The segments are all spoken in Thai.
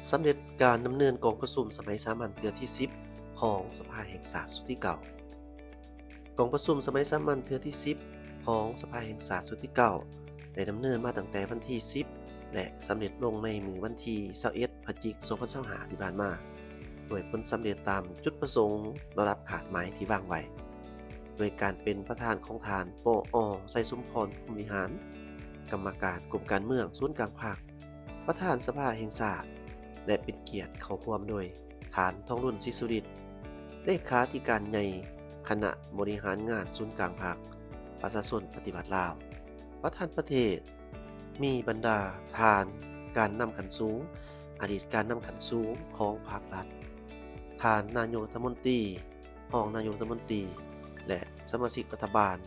สำเร็จการดำเนินกองประชุมสมัยสามัญเทื่อที่10ของสภาแห่งชาติสุดที่เก่ากองประชุมสมัยสามัญเทื่อที่10ของสภาแห่งชาติสุดที่เก่าได้ดำเนินมาตั้งแต่วันที่10และสำเร็จลงในมือวันที่21พฤศจิกายน2025ที่ผ่านมาโดยผลสำเร็จตามจุดประสงค์ระดับขาดหมายที่วางไว้โดยการเป็นประธานของทานปอไสสุมพรภูมิวิหารกรรมการกรมการเมืองศูนย์กลางภาคประธานสภาแห่งชาติและเป็นเกียรติเข้าร่วมโดยฐานทองรุ่นศรีสุรินทร์เลขาธิการใหญ่คณะบริหารงานศูนย์กลางภาคประชาชนปฏิวัติลาวประธานประเทศมีบรรดาทานการนำขันสูงอดีตการนำขันสูงของภาครัฐทานนายกรัฐมนตรีรองนายกรัฐมนตรีและสมาชิกรัฐบาล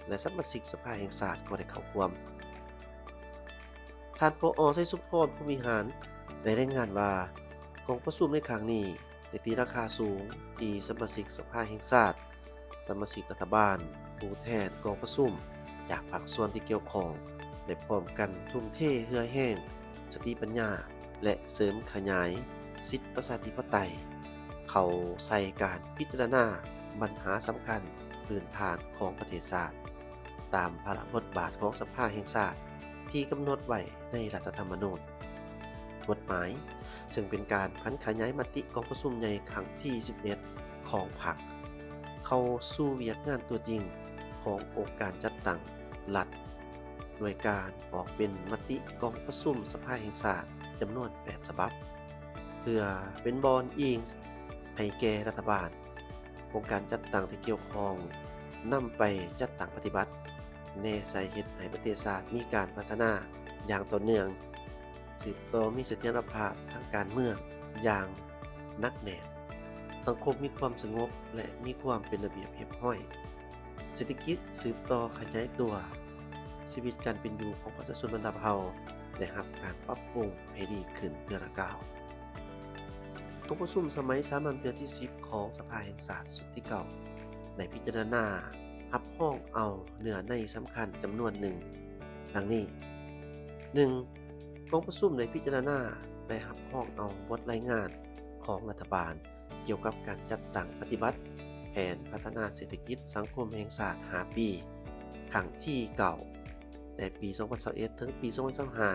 และสมาชิกสภาแห่งชาติก็ได้เข้าร่วมทานปอไสสุมพรภูมิวิหารได้รายงานว่ากองประชุมในครั้งนี้ได้ตีราคาสูงที่สมาชิกสภาแห่งชาติสมาชิกรัฐบาลผู้แทนกองประชุมจากภาคส่วนที่เกี่ยวข้องได้พร้อมกันทุ่มเทเหือแห้งสติปัญญาและเสริมขยายสิทธิประชาธิปไตยเข้าใส่การพิจารณาปัญหาสำคัญพื้นฐานของประเทศชาติตามภาระบทบาทของสภาแห่งชาติที่กำหนดไว้ในรัฐธรรมนูญกฎหมายซึ่งเป็นการพันขยายมติกองประชุมใหญ่ครั้งที่11ของพรรคเข้าสู่เวียกงานตัวจริงขององค์การจัดตั้งรัฐโดยการออกเป็นมติกองประชุมสภาแห่งชาติจำนวน8ฉบับเพื่อเป็นบอนอิงให้แก่รัฐบาลองค์การจัดตั้งที่เกี่ยวข้องนำไปจัดตั้งปฏิบัติแน่ใส่เฮ็ดให้ประเทศชาติมีการพัฒนาอย่างต่อเนื่องสืบต่อมีเสถียรภาพทางการเมืองอย่างหนักแน่นสังคมมีความสงบและมีความเป็นระเบียบเรียบร้อยเศรษฐกิจสืบต่อขยายตัวชีวิตการเป็นอยู่ของประชาชนบรรดาเผ่าได้รับการปรับปรุงให้ดีขึ้นเทื่อละก้าวกองประชุมสมัยสามัญเทื่อที่10ของสภาแห่งชาติสุดที่เก่าได้พิจารณารับรองเอาเนื้อในสำคัญจำนวนหนึ่งดังนี้ 1. กองประชุมได้พิจารณาและรับรองเอาบทรายงานของรัฐบาลเกี่ยวกับการจัดตั้งปฏิบัติแผนพัฒนาเศรษฐกิจสังคมแห่งชาติ5 ปีครั้งที่เก่าแต่ปี 2021 ถึงปี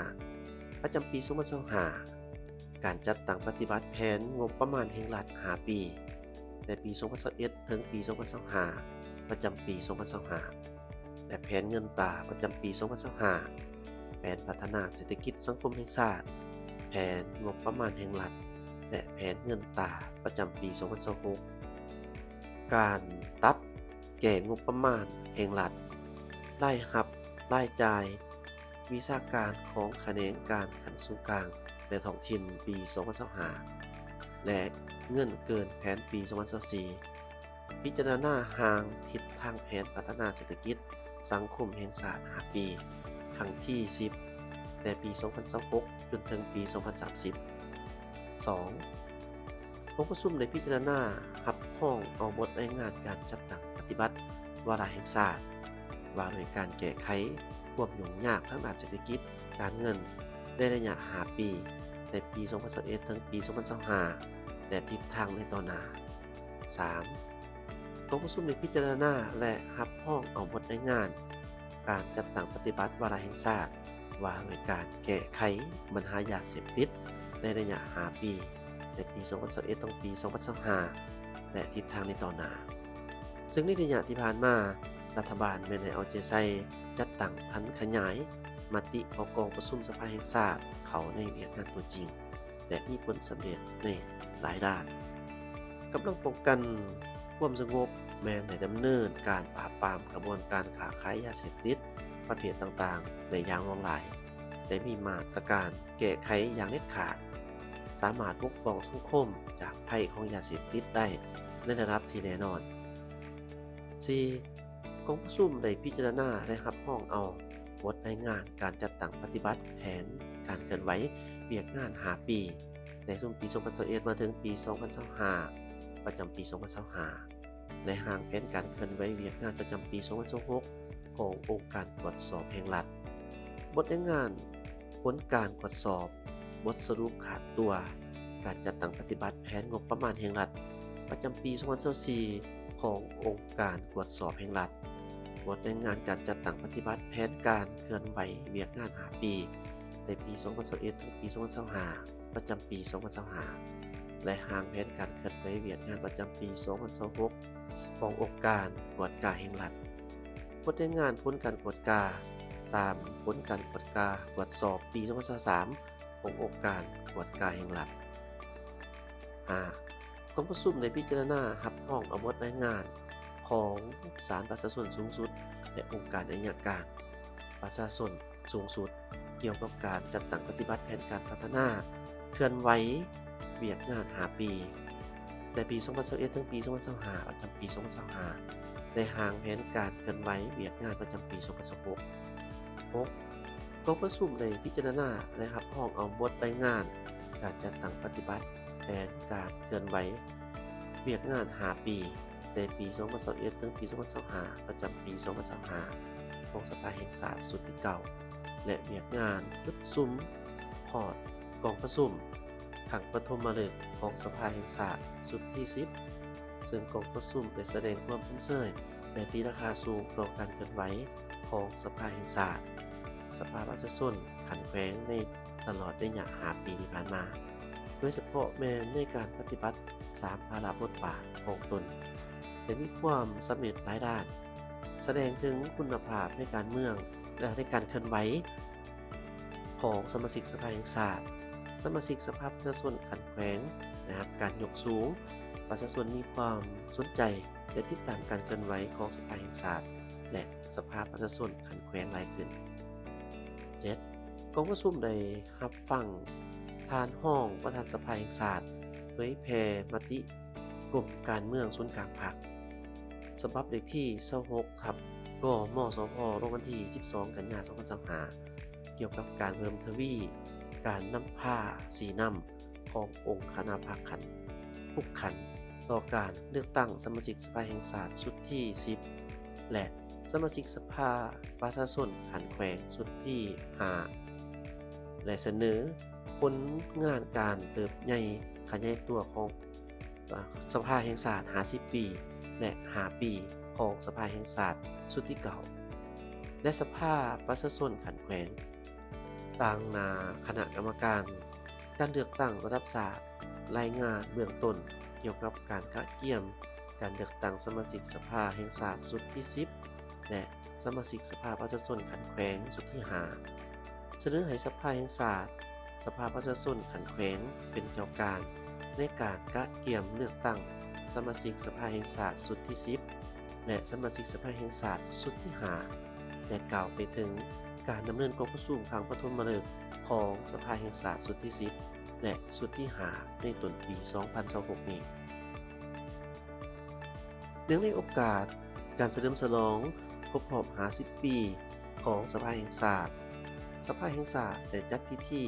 2025 ประจำปี 2025 การจัดตั้งปฏิบัติแผนงบประมาณแห่งรัฐ5 ปีแต่ปี 2021 ถึงปี 2025 ประจำปี 2025 และแผนเงินตราประจำปี 2025 แผนพัฒนาเศรษฐกิจสังคมแห่งชาติแผนงบประมาณแห่งรัฐและแผนเงินตราประจำปี 2026 การตัดแก่งบประมาณแห่งรัฐรายรับรายจ่ายวิชาการของแขนงการขั้นสูงกลางและท้องถิ่นปี 2025 และเงินเกินแผนปี 2024 พิจารณาห่างทิศทางแผนพัฒนาเศรษฐกิจสังคมแห่งชาติ5 ปีครั้งที่ 10 แต่ปี 2026 จนถึงปี 2030 2. องค์ประชุมได้พิจารณารับรองเอาบทรายงานการจัดตั้งปฏิบัติวาระแห่งชาติว่าด้วยการแก้ไขความยุ่งยากทางด้านเศรษฐกิจการเงินในระยะ5 ปีในปี 2021 ถึงปี 2025 และทิศทางในต่อหน้า 3. กองประชุมได้พิจารณาและรับรองเอาบทรายงานการจัดตั้งปฏิบัติวาระแห่งชาติว่าด้วยการแก้ไขปัญหายาเสพติดในระยะ5 ปีในปี 2021 ถึงปี 2025 และทิศทางในต่อหน้าซึ่งในระยะที่ผ่านมารัฐบาลไม่ได้เอาใจใส่จัดตั้งพันขยายมติของกองประชุมสภาแห่งชาติเขาในเวียกงานตัวจริงและมีผลสำเร็จในหลายด้านกำลังป้องกันความสงบแม้ในดำเนินการปราบปรามกระบวนการค้าขายยาเสพติดประเภทต่างๆในอย่างหลากหลายได้มีมาตรการแก้ไขอย่างเด็ดขาดสามารถปกป้องสังคมจากภัยของยาเสพติดได้ในระดับที่แน่นอน 4. กองประชุมได้พิจารณาและรับรองเอาบทรายงานการจัดตั้งปฏิบัติแผนการเคลื่อนไหวเวียกงาน5 ปีในช่วงปี 2021 มาถึงปี 2025 ประจำปี 2025 ในห่างแผนการเคลื่อนไหวเวียกงานประจำปี 2026 ขององค์การตรวจสอบแห่งรัฐบทรายงานผลการตรวจสอบบทสรุปขาดตัว การจัดตั้งปฏิบัติแผนงบประมาณแห่งรัฐประจำปี 2024 ขององค์การตรวจสอบแห่งรัฐบทในงานการจัดตั้งปฏิบัติแผนการเคลื่อนไหวเวียกงาน5 ปีในปี 2021 ถึงปี 2025 ประจำปี 2025 และหางแผนการเคลื่อนไหวเวียกงานประจำปี 2026 ขององค์การตรวจการแห่งรัฐบทในงานผลการตรวจการตามผลการตรวจการตรวจสอบปี 2023 ขององค์การตรวจการแห่งรัฐ 5. กองประชุมได้พิจารณารับรองเอาบทรายงานของศาลประชาชนสูงสุดและองค์การอัยการประชาชนสูงสุดเกี่ยวกับการจัดตั้งปฏิบัติแผนการพัฒนาเคลื่อนไหวเวียกงาน5 ปีในปี 2021 ถึงปี 2025 ประจำปี 2025 ในหางแผนการเคลื่อนไหวเวียกงานประจำปี 2026 6. กองประชุมได้พิจารณาและรับรองเอาบทรายงานการจัดตั้งปฏิบัติแผนการเคลื่อนไหวเวียกงาน5 ปีในปี 2021 ถึงปี 2025 ประจำปี 2025 ของสภาแห่งชาติสุดที่เก่าและเวียกงานประชุมพอร์ตกองประชุมครั้งปฐมฤกษ์ของสภาแห่งชาติสุดที่ 10 ซึ่งกองประชุมได้แสดงความทุ่มเทและตีราคาสูงต่อการเคลื่อนไหวของสภาแห่งชาติสภาประชาชนขันแขวงในตลอดระยะ5 ปีที่ผ่านมาโดยเฉพาะแม้ในการปฏิบัติ3 ภาระบทบาทของตนได้มีความสำเร็จหลายด้านแสดงถึงคุณภาพในการเมืองและในการเคลื่อนไหวของสมาชิกสภาแห่งชาติสมาชิกสภาประชาชนขันแขวงนะครับการยกสูงประชาชนมีความสนใจและติดตามการเคลื่อนไหวของสภาแห่งชาติและสภาประชาชนขันแขวงหลายขึ้น 7. กองประชุมได้รับฟังทานห้องประธานสภาแห่งชาติเผยแพร่มติกลุ่มการเมืองศูนย์กลางพรรคฉบับเลขที่26ครับกมสพลงวันที่ 12 กันยายน 2025 เกี่ยวกับการเพิ่มทวีการนำผ้าสีน้ำขององค์คณะพรรคขันทุกขันต่อการเลือกตั้งสมาชิกสภาแห่งชาติชุดที่ 10 และสมาชิกสภาประชาชนขันแขวงชุดที่ 5 และเสนอผลงานการเติบใหญ่ขยายตัวของสภาแห่งชาติ50 ปีและ5 ปีของสภาแห่งชาติชุดที่เก่าและสภาประชาชนขันแขวงต่างนาคณะกรรมการการเลือกตั้งระดับชาติรายงานเบื้องต้นเกี่ยวกับการกะเกี่ยมการเลือกตั้งสมาชิกสภาแห่งชาติชุดที่ 10 และสมาชิกสภาประชาชนขันแขวงชุดที่ 5 เสนอให้สภาแห่งชาติสภาประชาชนขันแขวงเป็นเจ้าการในการกะเกี่ยมเลือกตั้งสมาชิกสภาแห่งชาติชุดที่ 10 และสมาชิกสภาแห่งชาติชุดที่ 5 และกล่าวไปถึงการดำเนินกองประชุมครั้งปฐมฤกษ์ของสภาแห่งชาติชุดที่ 10 และชุดที่ 5 ในต้นปี 2026 นี้เนื่องในโอกาสการเฉลิมฉลองครบรอบ50 ปีของสภาแห่งชาติสภาแห่งชาติได้จัดพิธี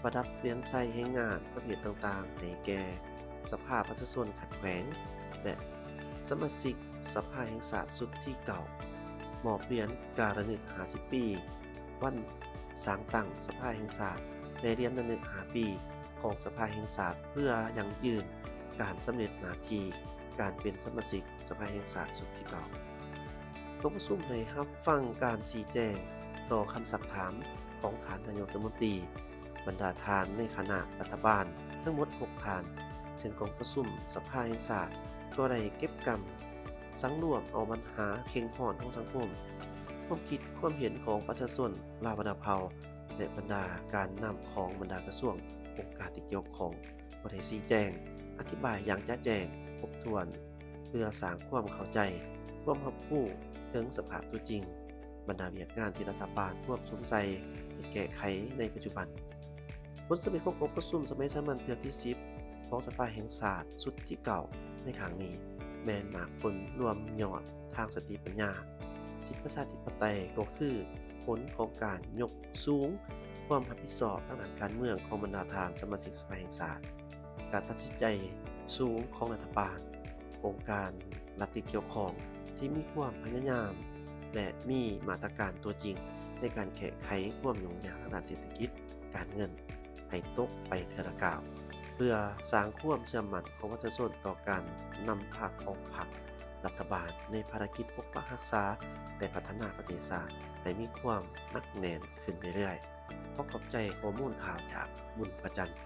ประดับเปลี่ยนไส้แห่งงานประเภทต่างๆให้แก่สภาประชาชนขันแขวงและสมาชิกสภาแห่งชาติชุดที่เก่ามอบเหรียญการนึก50 ปีวันสร้างตั้งสภาแห่งชาติและเหรียญระลึก5 ปีของสภาแห่งชาติเพื่อยังยืนการสำเร็จหน้าที่การเป็นสมาชิกสภาแห่งชาติชุดที่เก่ากองประชุมได้รับฟังการชี้แจงต่อคำสักถามของท่านนายกรัฐมนตรีบรรดาทานในคณะรัฐบาลทั้งหมด6ทานซึ่งกองประชุมสภาแห่งชาติก็ได้เก็บกำสังรวมเอาปัญหาเข่งข้อนของสังคมความคิดความเห็นของประชาชนลาวบรรดาเผ่าและบรรดาการนำของบรรดากระทรวงองค์การที่เกี่ยวข้องก็ได้ชี้แจงอธิบายอย่างแจ่มแจ้งครบถ้วนเพื่อสร้างความเข้าใจความรับรู้ถึงสภาพตัวจริงบรรดาเวียกงานที่รัฐบาลควบคุมใจให้แก้ไขในปัจจุบันผลสำเร็จขององค์ประชุมสมัยสามัญเทื่อที่ 10 ของสภาแห่งชาติชุดที่เก่าในครั้งนี้แม้นมากผลรวมยอดทางสติปัญญาสิทธิประชาธิปไตยก็คือผลของการยกสูงความรับผิดชอบทางด้านการเมืองของบรรดาทานสมาชิกสภาแห่งชาติการตัดสินใจสูงของรัฐบาลองค์การรัฐที่เกี่ยวข้องที่มีความพยายามและมีมาตรการตัวจริงในการแก้ไขความยุ่งยากทางด้านเศรษฐกิจการเงินให้ตกไปเทื่อละก้าว เพื่อสร้างความเชื่อมั่นของประชาชนต่อการนำพาของพรรครัฐบาลในภารกิจปกปักรักษาและพัฒนาประเทศชาติให้มีความหนักแน่นขึ้นเรื่อยๆขอขอบใจข้อมูลข่าวจากบุญประจันทร์